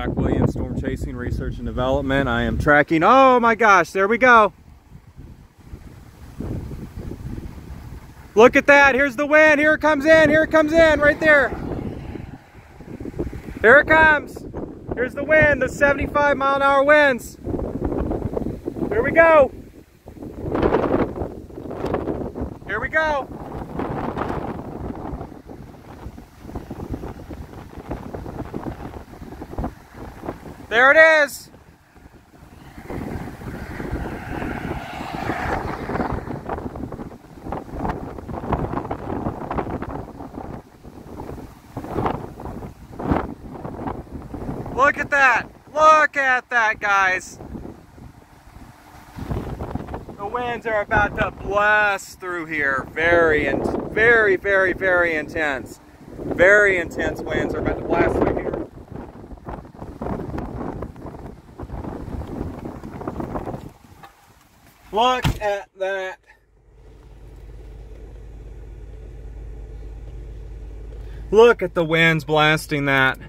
Jack Williams, Storm Chasing Research and Development. I am tracking, oh my gosh, there we go. Look at that, here's the wind, here it comes in, right there. Here it comes. Here's the wind, the 75-mile-an-hour winds. Here we go. Here we go. There it is. Look at that. Look at that, guys. The winds are about to blast through here. Very intense winds are about to blast through here. Look at that. Look at the winds blasting that.